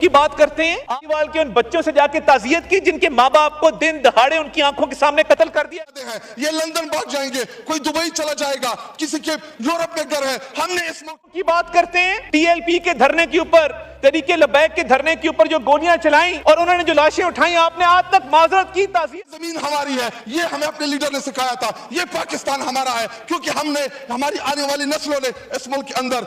की बात करते हैं केजरीवाल के उन बच्चों से जाके ताजियत की जिनके माँ बाप को दिन दहाड़े उनकी आंखों के सामने कत्ल कर दिया है। ये लंदन भाग जाएंगे, कोई दुबई चला जाएगा, किसी के यूरोप में घर है। हमने इस की बात करते हैं टीएलपी के धरने के ऊपर, तरीके लबैक के धरने के ऊपर जो गोलियां चलाई और उन्होंने जो लाशें उठाई, आपने आज तक माजरत की। ताज़ियत जमीन हमारी है, ये हमें अपने लीडर ने सिखाया था। ये पाकिस्तान हमारा है क्योंकि हमने, हमारी आने वाली नस्लों ने इस मुल्क के अंदर।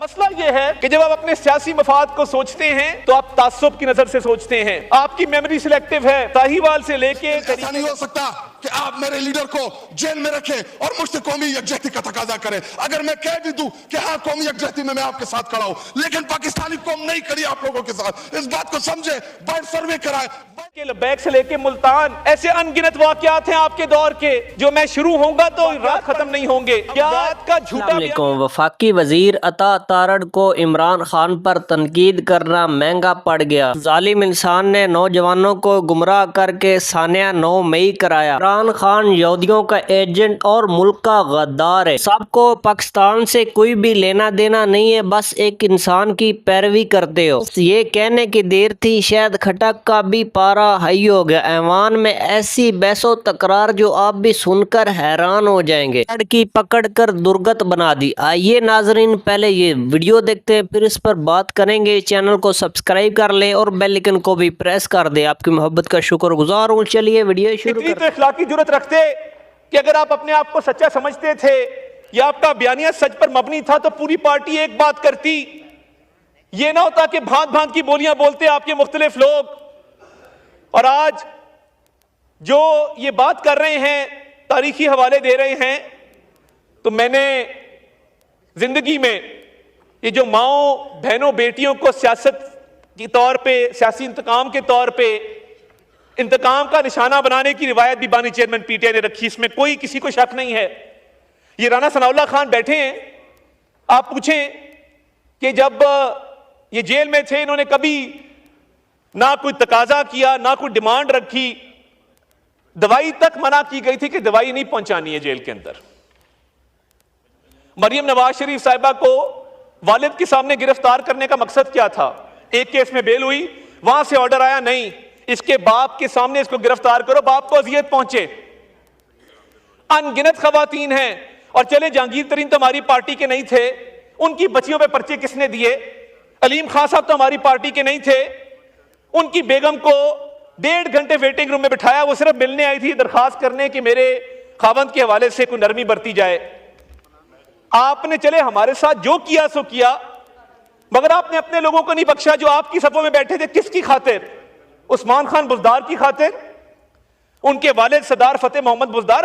मसला ये है कि जब आप अपने सियासी मफाद को सोचते हैं तो आप तासुब की नजर से सोचते हैं। आपकी मेमोरी सिलेक्टिव है। साहिवाल से लेके ऐसा नहीं हो सकता कि आप मेरे लीडर को जेल में रखें और मुझसे कौमी यकजहती का तकाजा करें। अगर मैं कह भी दूं कि हाँ कौमी यकजहती में मैं आपके साथ खड़ा हूं, लेकिन पाकिस्तानी कौम नहीं खड़ी आप लोगों के साथ। इस बात को समझे, बर्ड सर्वे कराए। लबैक से लेके मुल्तान, ऐसे अनगिनत वाकयात हैं आपके दौर के जो मैं शुरू होऊंगा तो रात खत्म नहीं होंगे। बात का झूठा। वफाकी वजीर अता तारड़ को इमरान खान पर तनकीद करना महंगा पड़ गया। जालिम इंसान ने नौजवानों को गुमराह करके सानिया 9 मई कराया। इमरान खान यहूदियों का एजेंट और मुल्क का गद्दार है। सबको पाकिस्तान से कोई भी लेना देना नहीं है, बस एक इंसान की पैरवी करते हो। ये कहने की देर थी, शायद खटक का भी पारा हाई हो गया। ऐवान में ऐसी बहसो तकरार जो आप भी सुनकर हैरान हो जाएंगे। की पकड़ कर दुर्गत बना दी। आइए नाजरीन, पहले ये वीडियो देखते हैं, फिर इस पर बात करेंगे। चैनल को सब्सक्राइब कर ले और बेल आइकन को भी प्रेस कर दे। आपकी मोहब्बत का शुक्रगुजार हूँ। चलिए वीडियो शुरू करते हैं। इतनी इखलाकी जुर्रत रखते कि अगर आप अपने आप को सच्चा समझते थे या आपका बयानिया सच पर मबनी था तो पूरी पार्टी एक बात करती। ये ना होता कि भांत भांत की बोलियां बोलते आपके मुख्तलिफ लोग, और आज जो ये बात कर रहे हैं, तारीखी हवाले दे रहे हैं। तो मैंने जिंदगी में ये जो माओ बहनों बेटियों को सियासत के तौर पे, सियासी इंतकाम के तौर पे इंतकाम का निशाना बनाने की रिवायत भी बानी चेयरमैन पीटीआई ने रखी, इसमें कोई किसी को शक नहीं है। ये राना सनाउल्लाह खान बैठे हैं, आप पूछें कि जब ये जेल में थे इन्होंने कभी ना कोई तकाजा किया, ना कोई डिमांड रखी। दवाई तक मना की गई थी कि दवाई नहीं पहुंचानी है जेल के अंदर। मरियम नवाज शरीफ साहिबा को वालिद के सामने गिरफ्तार करने का मकसद क्या था? एक केस में बेल हुई, वहां से ऑर्डर आया नहीं इसके बाप के सामने इसको गिरफ्तार करो, बाप को अजियत पहुंचे। अनगिनत खवातीन हैं। और चले जहांगीर तरीन तो हमारी पार्टी के नहीं थे, उनकी बच्चियों पे पर्चे किसने दिए? अलीम खान साहब तो हमारी पार्टी के नहीं थे, उनकी बेगम को 1.5 घंटे वेटिंग रूम में बिठाया। वो सिर्फ मिलने आई थी, दरखास्त करने कि मेरे खावंद के हवाले से कोई नरमी बरती जाए। आपने चले हमारे साथ जो किया सो किया, मगर आपने अपने लोगों को नहीं बख्शा जो आपकी सफों में बैठे थे। किसकी खातिर? उस्मान खान बुजदार की खातिर। उनके वालिद सरदार फतेह मोहम्मद बुजदार,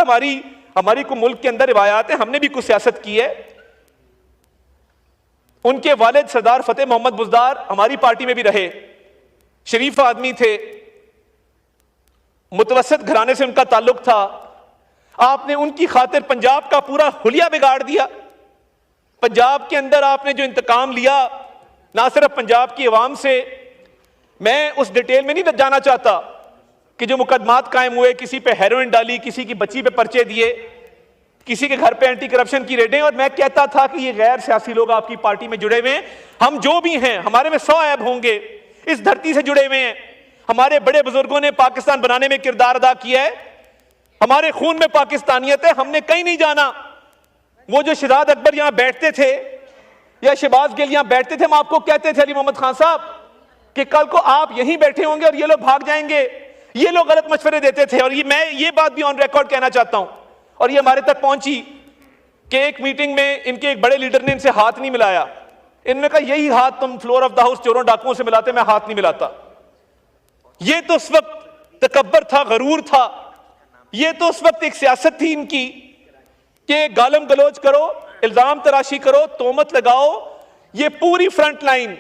हमारी को मुल्क के अंदर रिवायात है, हमने भी कुछ सियासत की है। उनके वालिद सरदार फतेह मोहम्मद बुजदार हमारी पार्टी में भी रहे, शरीफ आदमी थे, मुतवस्सित घराने से उनका ताल्लुक था। आपने उनकी खातिर पंजाब का पूरा हुलिया बिगाड़ दिया। पंजाब के अंदर आपने जो इंतकाम लिया, ना सिर्फ पंजाब की आवाम से, मैं उस डिटेल में नहीं जाना चाहता कि जो मुकदमात कायम हुए, किसी पे हेरोइन डाली, किसी की बच्ची पे पर्चे दिए, किसी के घर पे एंटी करप्शन की रेडें। और मैं कहता था कि ये गैर सियासी लोग आपकी पार्टी में जुड़े हुए हैं। हम जो भी हैं, हमारे में 100 ऐब होंगे, इस धरती से जुड़े हुए हैं। हमारे बड़े बुजुर्गों ने पाकिस्तान बनाने में किरदार अदा किया है, हमारे खून में पाकिस्तानियत है, हमने कहीं नहीं जाना। वो जो शहजाद अकबर यहां बैठते थे या शहबाज गिल यहां बैठते थे, हम आपको कहते थे अली मोहम्मद खान साहब कि कल को आप यहीं बैठे होंगे और ये लोग भाग जाएंगे। ये लोग गलत मशवरे देते थे। और मैं ये बात भी ऑन रिकॉर्ड कहना चाहता हूं, और ये हमारे तक पहुंची कि एक मीटिंग में इनके एक बड़े लीडर ने इनसे हाथ नहीं मिलाया। इन्होंने कहा यही हाथ तुम फ्लोर ऑफ द हाउस चोरों डाकुओं से मिलाते, मैं हाथ नहीं मिलाता। ये तो उस वक्त तकब्बर था, गरूर था। ये तो उस वक्त एक सियासत थी इनकी कि गालम गलोच करो, इल्जाम तराशी करो, तोहमत लगाओ। ये पूरी फ्रंट लाइन,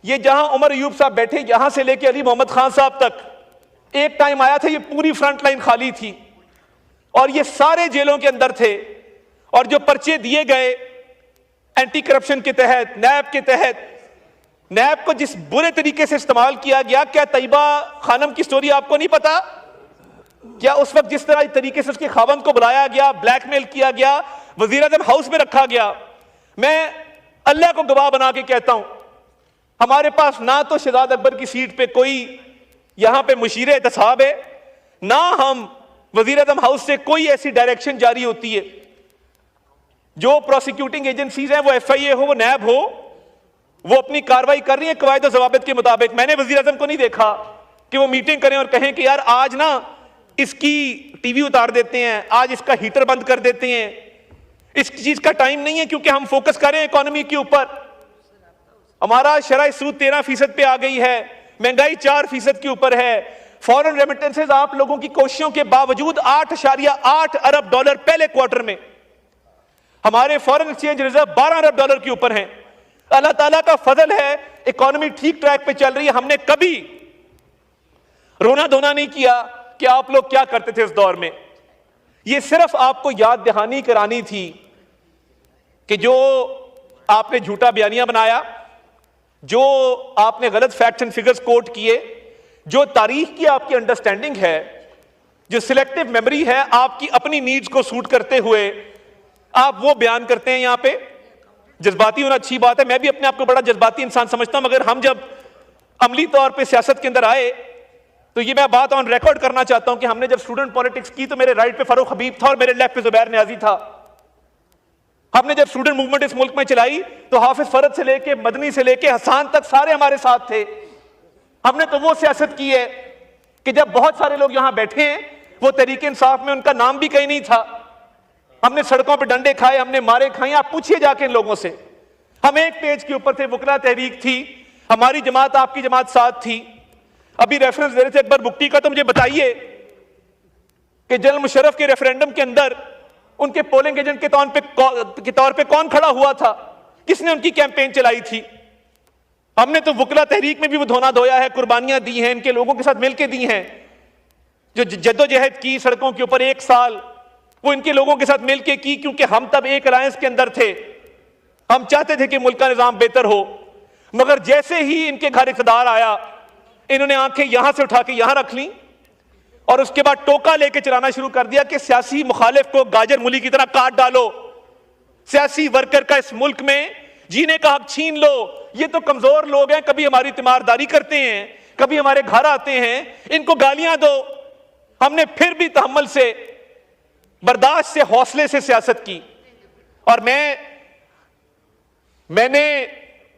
ये जहां उमर अयूब साहब बैठे, यहां से लेके अली मोहम्मद खान साहब तक, एक टाइम आया था ये पूरी फ्रंट लाइन खाली थी और ये सारे जेलों के अंदर थे। और जो पर्चे दिए गए एंटी करप्शन के तहत, नैब के तहत, नैब को जिस बुरे तरीके से इस्तेमाल किया गया, क्या तैयबा खानम की स्टोरी आपको नहीं पता? क्या उस वक्त जिस तरह तरीके से उसके खावंद को बुलाया गया, ब्लैकमेल किया गया, वजीर आज़म हाउस में रखा गया। मैं अल्लाह को गवाह बना के कहता हूं हमारे पास ना तो शहजाद अकबर की सीट पे कोई यहां पे मुशीर एहतसाब है, ना हम वजीर आजम हाउस से कोई ऐसी डायरेक्शन जारी होती है। जो प्रोसिक्यूटिंग एजेंसीज हैं, वो FIA हो, वो नैब हो, वो अपनी कार्रवाई कर रही है कवायद और ज़वाबित के मुताबिक। मैंने वजीर आजम को नहीं देखा कि वो मीटिंग करें और कहें कि यार आज ना इसकी टीवी उतार देते हैं, आज इसका हीटर बंद कर देते हैं। इस चीज का टाइम नहीं है, क्योंकि हम फोकस करें इकोनॉमी के ऊपर। हमारा शरह सूद 13% पे आ गई है, महंगाई 4% के ऊपर है। फॉरेन रेमिटेंसेज आप लोगों की कोशिशों के बावजूद 8.8 अरब डॉलर पहले क्वार्टर में, हमारे फॉरेन एक्सचेंज रिजर्व 12 अरब डॉलर के ऊपर हैं। अल्लाह ताला का फजल है, इकोनॉमी ठीक ट्रैक पे चल रही है। हमने कभी रोना धोना नहीं किया कि आप लोग क्या करते थे इस दौर में। ये सिर्फ आपको याद दहानी करानी थी कि जो आपने झूठा बयानिया बनाया, जो आपने गलत फैक्ट्स एंड फिगर्स कोट किए, जो तारीख की आपकी अंडरस्टैंडिंग है, जो सिलेक्टिव मेमोरी है, आपकी अपनी नीड्स को सूट करते हुए आप वो बयान करते हैं। यहां पे जज्बाती होना अच्छी बात है, मैं भी अपने आप को बड़ा जज्बाती इंसान समझता हूं, मगर हम जब अमली तौर पे सियासत के अंदर आए तो ये मैं बात ऑन रिकॉर्ड करना चाहता हूं कि हमने जब स्टूडेंट पॉलिटिक्स की तो मेरे राइट पे फारूक हबीब था और मेरे लेफ्ट पे जुबैर नियाजी था। हमने जब स्टूडेंट मूवमेंट इस मुल्क में चलाई तो हाफिज फरद से लेके मदनी से लेके हसान तक सारे हमारे साथ थे। हमने तो वो सियासत की है कि जब बहुत सारे लोग यहां बैठे हैं, वो तहरीक इंसाफ में उनका नाम भी कहीं नहीं था। हमने सड़कों पे डंडे खाए, हमने मारे खाए। आप पूछिए जाके इन लोगों से। हम एक पेज के ऊपर थे, वकला तहरीक थी, हमारी जमात आपकी जमात साथ थी। अभी रेफरेंस दे रहे थे अकबर बुक्टी का, तो मुझे बताइए कि जनरल मुशर्रफ के रेफरेंडम के अंदर उनके पोलिंग एजेंट के तौर पे कौन खड़ा हुआ था, किसने उनकी कैंपेन चलाई थी। हमने तो वकला तहरीक में भी वो धोना धोया है, कुर्बानियां दी हैं, इनके लोगों के साथ मिलकर दी हैं। जो जद्दोजहद की सड़कों के ऊपर 1 साल, वो इनके लोगों के साथ मिलकर की, क्योंकि हम तब एक अलायंस के अंदर थे। हम चाहते थे कि मुल्क का निजाम बेहतर हो, मगर जैसे ही इनके घर इक़्तिदार आया, इन्होंने आंखें यहां से उठा के यहां रख ली और उसके बाद टोका लेके चलाना शुरू कर दिया कि सियासी मुखालिफ को गाजर मूली की तरह काट डालो, सियासी वर्कर का इस मुल्क में जीने का हक छीन लो। ये तो कमजोर लोग हैं, कभी हमारी तीमारदारी करते हैं, कभी हमारे घर आते हैं, इनको गालियां दो। हमने फिर भी तहम्मुल से, बर्दाश्त से, हौसले से सियासत की। और मैंने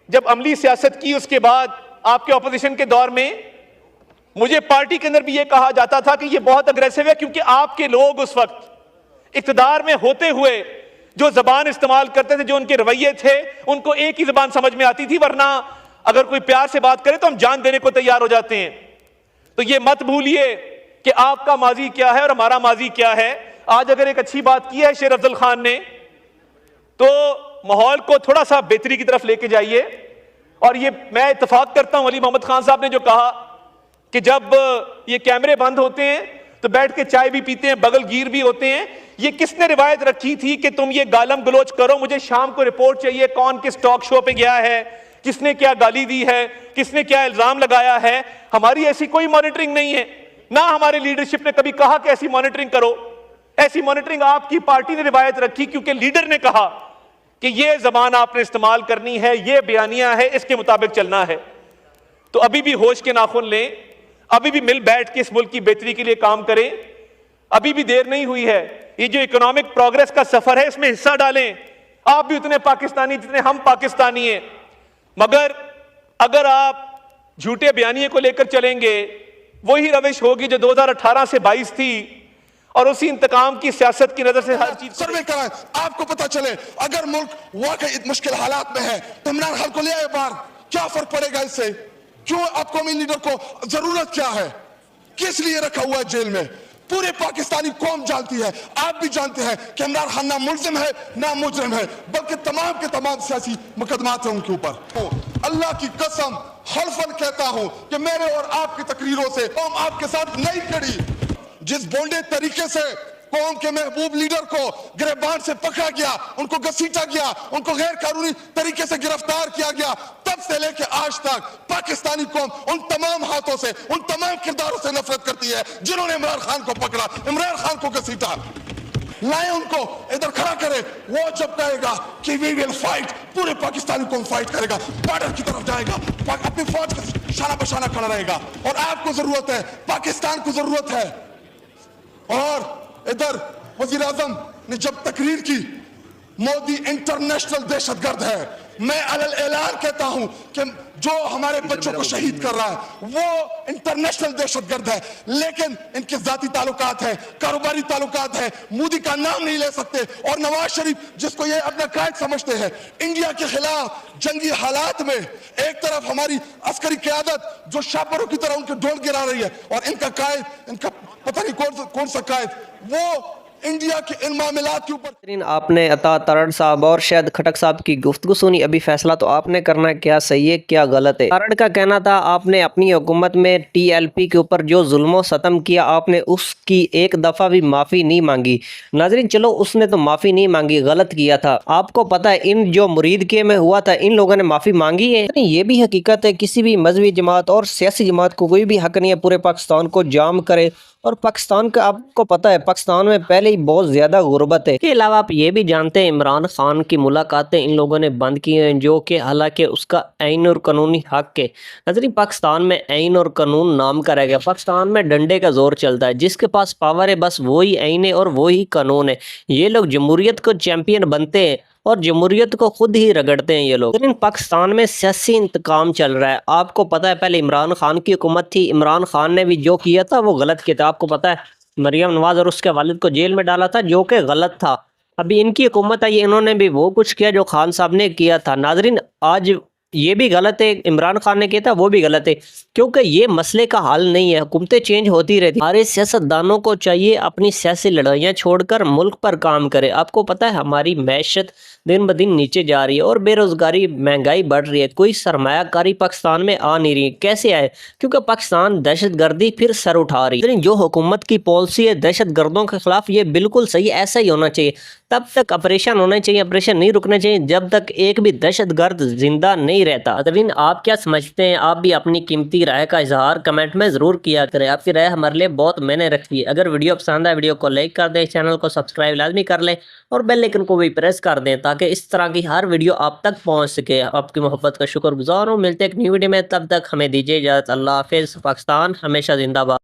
जब अमली सियासत की, उसके बाद आपके ऑपोजिशन के दौर में मुझे पार्टी के अंदर भी यह कहा जाता था कि यह बहुत अग्रेसिव है, क्योंकि आपके लोग उस वक्त इख्तिदार में होते हुए जो जबान इस्तेमाल करते थे, जो उनके रवैये थे, उनको एक ही जबान समझ में आती थी, वरना अगर कोई प्यार से बात करे तो हम जान देने को तैयार हो जाते हैं। तो ये मत भूलिए कि आपका माजी क्या है और हमारा माजी क्या है। आज अगर एक अच्छी बात की है शेर अफजल खान ने, तो माहौल को थोड़ा सा बेहतरी की तरफ लेके जाइए। और ये मैं इत्तेफाक करता हूं अली मोहम्मद खान साहब ने जो कहा कि जब ये कैमरे बंद होते हैं तो बैठ के चाय भी पीते हैं, बगल गिर भी होते हैं। ये किसने रिवायत रखी थी कि तुम ये गालम गलोच करो, मुझे शाम को रिपोर्ट चाहिए, कौन किस टॉक शो पे गया है, किसने क्या गाली दी है, किसने क्या इल्जाम लगाया है। हमारी ऐसी कोई मॉनिटरिंग नहीं है, ना हमारे लीडरशिप ने कभी कहा कि ऐसी मॉनिटरिंग करो। ऐसी मॉनिटरिंग आपकी पार्टी ने रिवायत रखी, क्योंकि लीडर ने कहा कि ये जबान आपने इस्तेमाल करनी है, ये बयानिया है, इसके मुताबिक चलना है। तो अभी भी होश के नाखून लें, अभी भी मिल बैठ के इस मुल्क की बेहतरी के लिए काम करें। अभी भी देर नहीं हुई है। ये जो इकोनॉमिक प्रोग्रेस का सफर है, इसमें हिस्सा डालें। आप भी उतने पाकिस्तानी जितने हम पाकिस्तानी हैं, मगर अगर आप झूठे बयानिए को लेकर चलेंगे, वही रविश होगी जो 2018 से 22 थी, और उसी इंतकाम की सियासत की नजर से हर चीज सर्वे कराएं, आपको पता चले अगर मुल्क वाकई मुश्किल हालात में है तो इमरान खान को ले आए बाहर। क्या फर्क पड़ेगा इससे? क्यों आप कौमी लीडर को जरूरत क्या है? किस लिए रखा हुआ है जेल में? पूरे पाकिस्तानी कौम जानती है, आप भी जानते हैं कि इमरान खान ना मुल्जिम है ना मुजरिम है, बल्कि तमाम के तमाम सियासी मुकदमात हैं उनके ऊपर। अल्लाह की कसम हल्फन कहता हूं कि मेरे और आपकी तकरीरों से कौम आपके साथ नहीं खड़ी। जिस बोंडे तरीके से कौम के महबूब लीडर को गिरफ्तार से पकड़ा गया, उनको घसीटा गया, उनको गैर कानूनी तरीके से गिरफ्तार किया गया, तब से लेके आज तक पाकिस्तानी कौम उन तमाम हाथों से, उन तमाम किरदारों से नफरत करती है जिन्होंने इमरान खान को पकड़ा, इमरान खान को घसीटा। लाए उनको इधर खड़ा करे। वो जब कहेगा कि वी विल फाइट, पूरे पाकिस्तानी को फाइट करेगा, बॉर्डर की तरफ जाएगा, अपनी फौज का शाना बशाना खड़ा रहेगा। और आपको जरूरत है, पाकिस्तान को जरूरत है। और इधर वजीर आजम ने जब तकरीर की, मोदी इंटरनेशनल दहशतगर्द है। मैं अलल ऐलान कहता हूं कि जो हमारे बच्चों को शहीद कर रहा है वो इंटरनेशनल दहशतगर्द है। लेकिन इनके जाती ताल्लुकात है, कारोबारी ताल्लुकात है, मोदी का नाम नहीं ले सकते। और नवाज शरीफ जिसको ये अपना कायद समझते हैं, इंडिया के खिलाफ जंगी हालात में एक तरफ हमारी अस्करी क़यादत जो शापरों की तरह उनके ढोल गिरा रही है, और इनका कायद, इनका पता नहीं कौन सा कायद, वो इंडिया के इन मामलात के ऊपर। आपने अता तारड़ साहब और शायद खटक साहब की गुफ्तगू सुनी। अभी फैसला तो आपने करना है, क्या सही है क्या गलत है। तारड़ का कहना था आपने अपनी हुकूमत में TLP के ऊपर जो जुल्म सतम किया, आपने उसकी एक दफ़ा भी माफ़ी नहीं मांगी। नाज़रीन चलो उसने तो माफ़ी नहीं मांगी, गलत किया था। आपको पता है इन जो मुरीद के में हुआ था, इन लोगों ने माफ़ी मांगी है। ये भी हकीकत है, किसी भी मजहबी जमात और सियासी जमात को कोई भी हक नहीं है पूरे पाकिस्तान को जाम करे। और पाकिस्तान का आपको पता है, पाकिस्तान में पहले ही बहुत ज़्यादा गुर्बत है। इसके अलावा आप ये भी जानते हैं इमरान खान की मुलाकातें इन लोगों ने बंद की हैं, जो कि हालांकि उसका आइन और कानूनी हक है। नजरिए पाकिस्तान में आइन और कानून नाम का रह गया। पाकिस्तान में डंडे का जोर चलता है, जिसके पास पावर है बस वही आइन है और वही कानून है। ये लोग जमहूरियत को चैंपियन बनते हैं और जमहूरियत को खुद ही रगड़ते हैं ये लोग। लेकिन पाकिस्तान में सियासी इंतकाम चल रहा है। आपको पता है पहले इमरान खान की हुकूमत थी, इमरान खान ने भी जो किया था वो गलत किया था। आपको पता है मरियम नवाज और उसके वालिद को जेल में डाला था, जो कि गलत था। अभी इनकी हुकूमत आई, इन्होंने भी वो कुछ किया जो खान साहब ने किया था। नाजरीन आज ये भी गलत है, इमरान खान ने किया था वो भी गलत है, क्योंकि ये मसले का हल नहीं है। हुकूमतें चेंज होती रहती। हमारे सियासतदानों को चाहिए अपनी सियासी लड़ाइयाँ छोड़कर मुल्क पर काम करे। आपको पता है हमारी मैशत दिन ब दिन नीचे जा रही है और बेरोजगारी, महंगाई बढ़ रही है। कोई सरमायाकारी पाकिस्तान में आ नहीं रही। कैसे आए? क्योंकि पाकिस्तान दहशतगर्दी फिर सर उठा रही है। जो हुकूमत की पॉलिसी है दहशतगर्दों के खिलाफ, ये बिल्कुल सही, ऐसा ही होना चाहिए। तब तक ऑपरेशन होना चाहिए, ऑपरेशन नहीं रुकने चाहिए जब तक एक भी दहशतगर्द जिंदा नहीं रहता। अदरीन आप क्या समझते हैं? आप भी अपनी कीमती राय का इजहार कमेंट में ज़रूर किया करें। आपकी राय हमारे लिए बहुत मायने रखती है। अगर वीडियो पसंद आए वीडियो को लाइक कर दें, चैनल को सब्सक्राइब लाजमी कर लें और बेल आइकन को भी प्रेस कर दें ताकि इस तरह की हर वीडियो आप तक पहुँच सके। आपकी मोहब्बत का शुक्रगुजार हूँ। मिलते हैं एक न्यू वीडियो में, तब तक हमें दीजिए इजाज़त। अल्लाह हाफिज़। पाकिस्तान हमेशा जिंदाबाद।